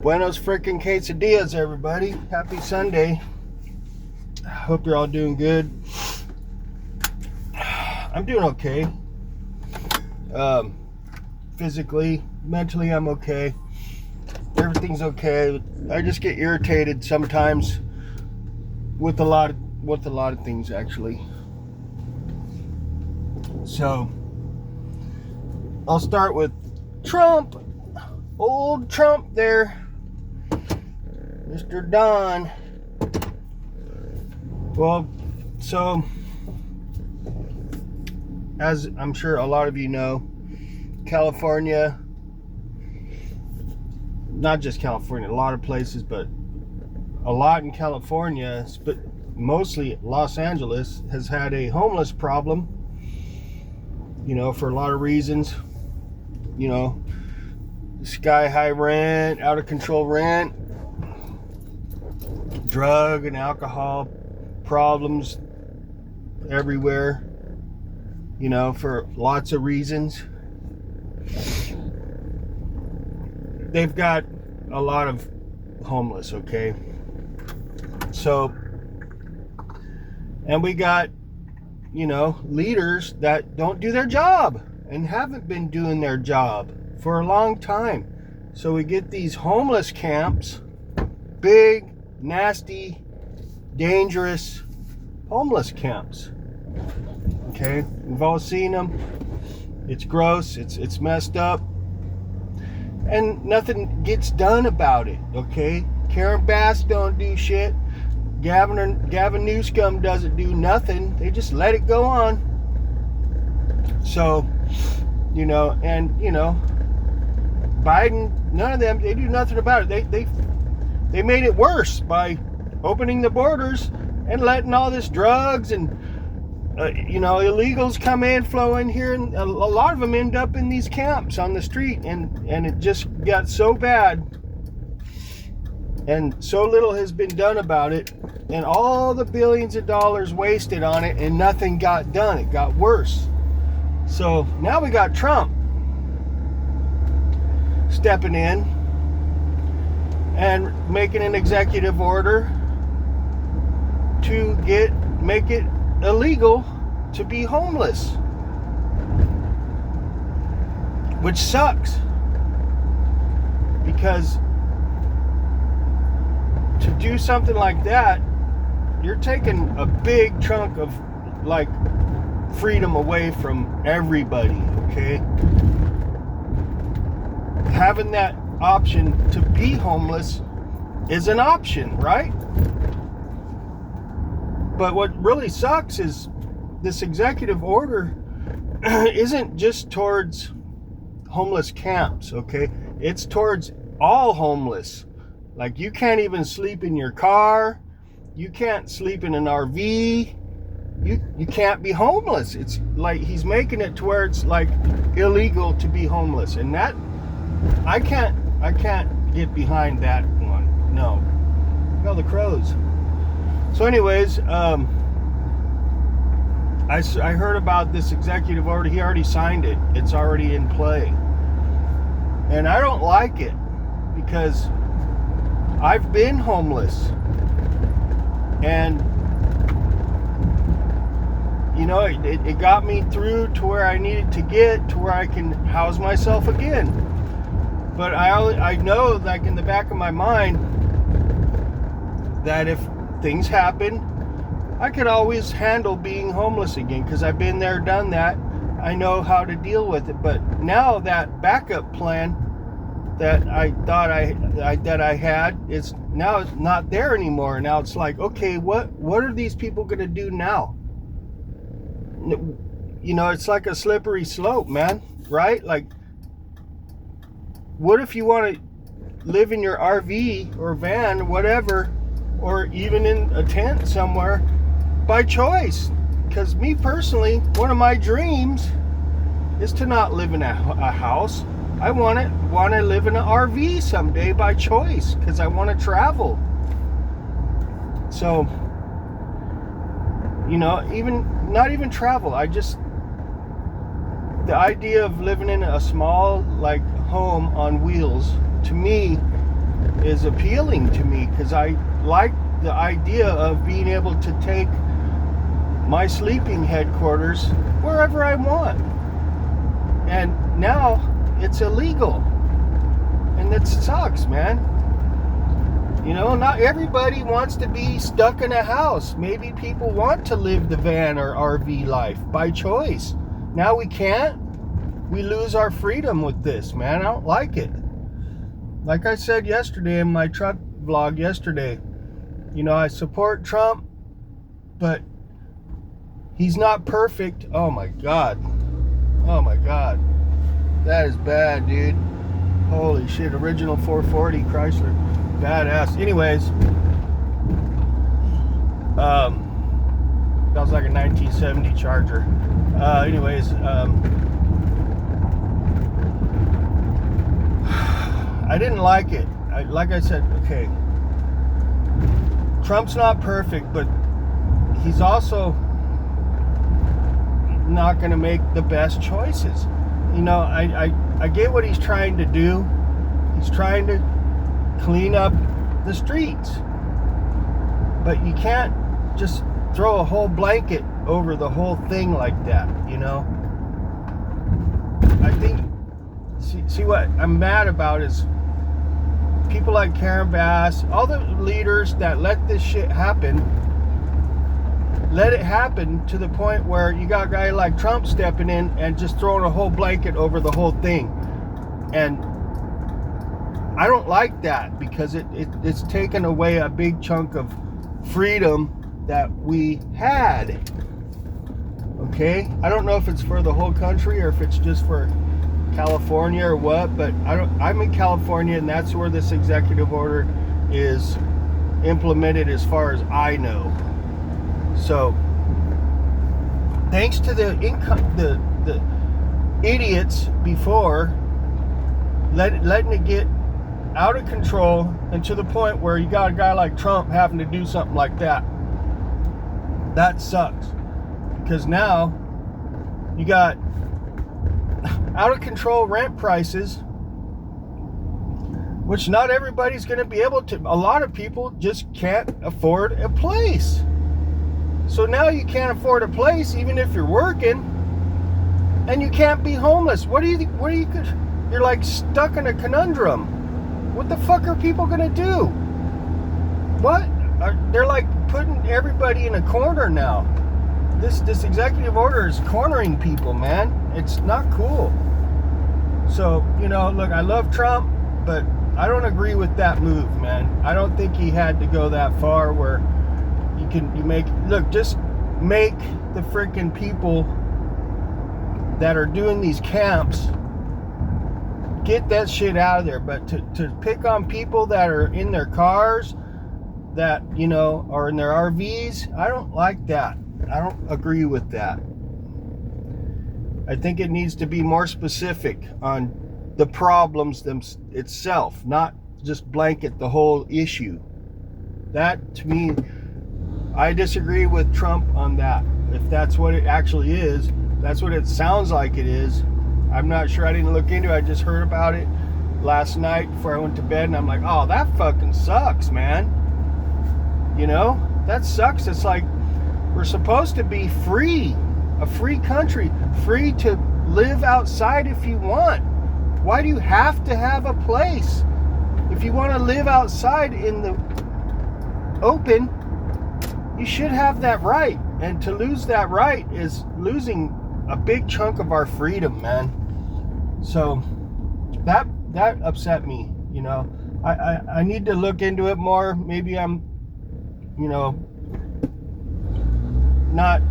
Buenos freaking quesadillas, everybody. Happy Sunday. Hope you're all doing good. I'm doing okay. Physically, mentally, I'm okay. Everything's okay. I just get irritated sometimes with a lot of things, actually. So, I'll start with Trump. Old Trump there. Mr. Don. Well, so, as I'm sure a lot of you know, California, not just California, a lot of places, but a lot in California, but mostly Los Angeles, has had a homeless problem, for a lot of reasons, sky high rent, out of control rent, drug and alcohol problems everywhere, for lots of reasons. They've got a lot of homeless, okay? So, and we got, leaders that don't do their job and haven't been doing their job for a long time. So we get these homeless camps, big, nasty, dangerous homeless camps. Okay, we've all seen them. It's gross, it's messed up, and nothing gets done about it. Okay, Karen Bass don't do shit. Gavin Newsom doesn't do nothing. They just let it go on. So, Biden, none of them, they do nothing about it. They made it worse by opening the borders and letting all this drugs and illegals come in, flow in here, and a lot of them end up in these camps on the street, and it just got so bad, and so little has been done about it, and all the billions of dollars wasted on it, and nothing got done. It got worse. So now we got Trump stepping in and making an executive order to make it illegal to be homeless, which sucks, because to do something like that, you're taking a big chunk of freedom away from everybody. Okay, having that option to be homeless is an option, right? But what really sucks is this executive order isn't just towards homeless camps, okay? It's towards all homeless. Like, you can't even sleep in your car. You can't sleep in an RV. You can't be homeless. It's like he's making it to where it's like illegal to be homeless. And that, I can't get behind that one. No. Well, the crows. So anyways, I heard about this executive order. He already signed it. It's already in play. And I don't like it, because I've been homeless. And, it got me through to where I needed to get, to where I can house myself again. But I know, like, in the back of my mind, that if things happen, I could always handle being homeless again, because I've been there, done that. I know how to deal with it. But now that backup plan that I thought I had is now not there anymore. Now it's like, okay, what are these people going to do now? It's like a slippery slope, man, right? Like, what if you want to live in your RV or van or whatever, or even in a tent somewhere, by choice? Because me personally, one of my dreams is to not live in a house. I want to live in an RV someday by choice, because I want to travel. So, even not even travel. The idea of living in a small, home on wheels, to me, is appealing to me, because I like the idea of being able to take my sleeping headquarters wherever I want. And now it's illegal. And it sucks, man. You know, not everybody wants to be stuck in a house. Maybe people want to live the van or RV life by choice. Now we can't. We lose our freedom with this, man. I don't like it. Like I said yesterday in my truck vlog yesterday, you know, I support Trump, but he's not perfect. Oh my God. Oh my God. That is bad, dude. Holy shit. Original 440 Chrysler. Badass. Anyways, that was like a 1970 Charger. I didn't like it. Like I said, okay, Trump's not perfect, but he's also not going to make the best choices. You know, I get what he's trying to do. He's trying to clean up the streets, but you can't just throw a whole blanket over the whole thing like that, you know. I think, see what I'm mad about is people like Karen Bass, all the leaders that let this shit happen, let it happen to the point where you got a guy like Trump stepping in and just throwing a whole blanket over the whole thing. And I don't like that, because it's taken away a big chunk of freedom that we had. Okay? I don't know if it's for the whole country or if it's just for California or what, but I'm in California, and that's where this executive order is implemented as far as I know. So thanks to the idiots before letting it get out of control, and to the point where you got a guy like Trump having to do something like that. That sucks, because now you got out of control rent prices, which not everybody's going to be able to. A lot of people just can't afford a place. So now you can't afford a place even if you're working, and you can't be homeless. You're like stuck in a conundrum. What the fuck are people gonna do? They're like putting everybody in a corner now. This executive order is cornering people, man. It's not cool. So, you know, look, I love Trump, but I don't agree with that move, man. I don't think he had to go that far where just make the freaking people that are doing these camps, get that shit out of there. But to pick on people that are in their cars, that, you know, are in their RVs, I don't like that. I don't agree with that. I think it needs to be more specific on the problems itself, not just blanket the whole issue. That, to me, I disagree with Trump on that. If that's what it actually is, that's what it sounds like it is. I'm not sure. I didn't look into it. I just heard about it last night before I went to bed, and I'm like, oh, that fucking sucks, man. You know, that sucks. It's like we're supposed to be free, a free country, free to live outside if you want. Why do you have to have a place? If you want to live outside in the open, you should have that right. And to lose that right is losing a big chunk of our freedom, man. So that upset me, you know. I need to look into it more. Maybe I'm, you know, not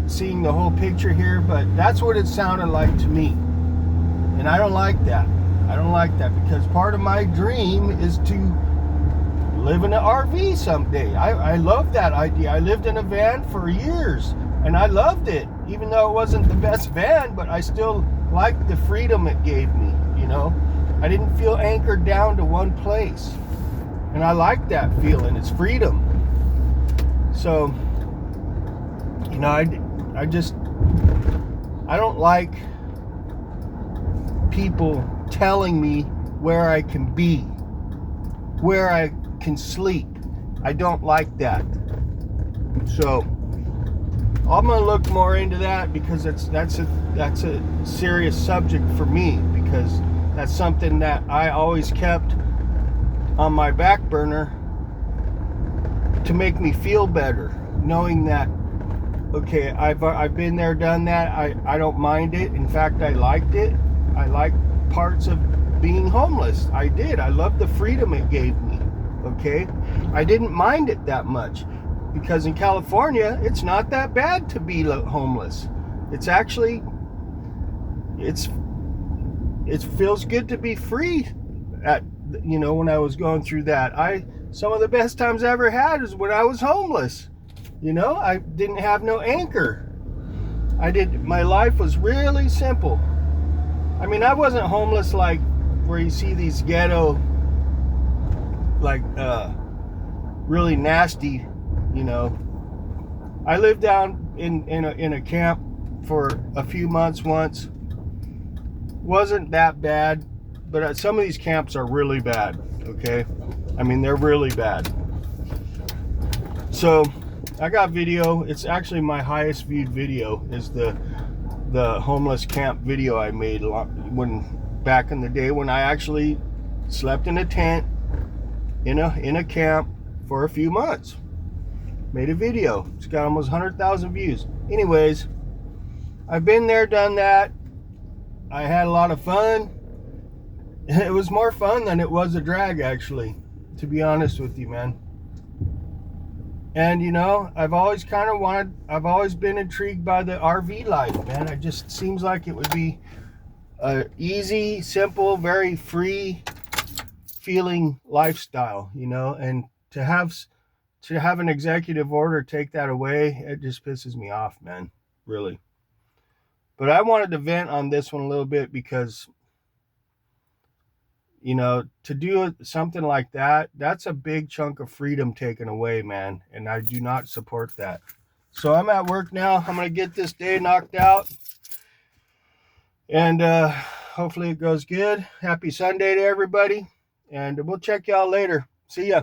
seeing the whole picture here, but that's what it sounded like to me. And I don't like that. I don't like that, because part of my dream is to live in an RV someday. I love that idea. I lived in a van for years, and I loved it, even though it wasn't the best van, but I still liked the freedom it gave me, you know. I didn't feel anchored down to one place, and I like that feeling. It's freedom. So, you know, I don't like people telling me where I can be. where I can sleep. I don't like that. So I'm gonna look more into that, because that's a serious subject for me, because that's something that I always kept on my back burner to make me feel better, knowing that, okay, I've been there, done that. I don't mind it. In fact, I liked it. I liked parts of being homeless. I did. I loved the freedom it gave me. Okay, I didn't mind it that much, because in California it's not that bad to be homeless. It's actually, it feels good to be free. At, you know, when I was going through that, some of the best times I ever had is when I was homeless. You know, I didn't have no anchor. My life was really simple. I mean, I wasn't homeless like where you see these ghetto, like really nasty, you know. I lived down in a camp for a few months once. Wasn't that bad, but some of these camps are really bad. Okay, I mean, they're really bad. So I got video. It's actually my highest viewed video is the homeless camp video I made back in the day, when I actually slept in a tent in a camp for a few months. Made a video. It's got almost 100,000 views. Anyways, I've been there, done that. I had a lot of fun. It was more fun than it was a drag, actually, to be honest with you, man. And you know, I've always been intrigued by the RV life, man. It just seems like it would be a easy, simple, very free feeling lifestyle, you know. And to have an executive order take that away, it just pisses me off, man, really. But I wanted to vent on this one a little bit, because, you know, to do something like that, that's a big chunk of freedom taken away, man. And I do not support that. So I'm at work now. I'm going to get this day knocked out. And hopefully it goes good. Happy Sunday to everybody. And we'll check y'all later. See ya.